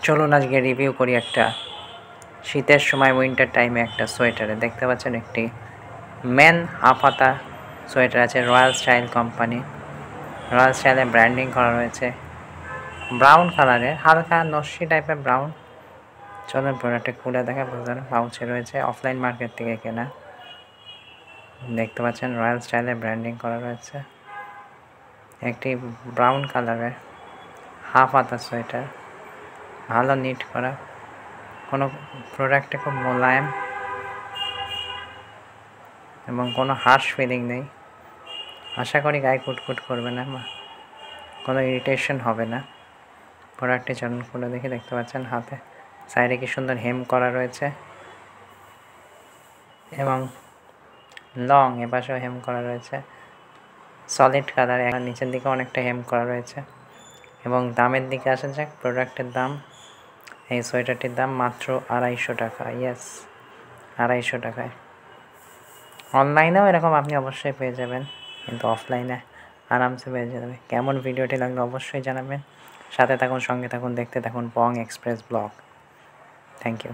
চলুন আজকে রিভিউ করি একটা শীতের সময় উইন্টার টাইমে একটা সোয়েটারে। দেখতে পাচ্ছেন একটি মেন হাফহাতা সোয়েটার আছে রয়্যাল স্টাইল কোম্পানি। রয়্যাল স্টাইলে ব্র্যান্ডিং করা রয়েছে, ব্রাউন কালারের, হালকা নস্যি টাইপের ব্রাউন। চলুন প্রোডাক্টটা খুলে দেখা বুঝলেন। পাউচে রয়েছে, অফলাইন মার্কেট থেকে কেনা। দেখতে পাচ্ছেন রয়্যাল স্টাইলে ব্র্যান্ডিং করা রয়েছে। একটি ব্রাউন কালারের হাফহাতা সোয়েটার, ভালো নিট করা, কোনো প্রোডাক্টে খুব মোলায়েম এবং কোনো হার্শ ফিলিং নেই। আশা করি গায়ে কুটকুট করবে না, কোনো ইরিটেশন হবে না। প্রোডাক্টটি চলুন খুলে দেখে। দেখতে পাচ্ছেন হাতে সাইডে কি সুন্দর হেম করা রয়েছে এবং লং এপাশেও হেম করা রয়েছে, সলিড কালার। এখন নিচের দিকে অনেকটা হেম করা রয়েছে। এবং দামের দিকে আসা যাক, প্রোডাক্টের দাম, এই সোয়েটারটির দাম মাত্র 250 টাকা। ইয়েস, 250 টাকায়। অনলাইনেও এরকম আপনি অবশ্যই পেয়ে যাবেন, কিন্তু অফলাইনে আরামসে পেয়ে যাবেন। কেমন ভিডিওটি লাগলো অবশ্যই জানাবেন। সাথে থাকুন, সঙ্গে থাকুন, দেখতে থাকুন Pong Express blog. Thank you.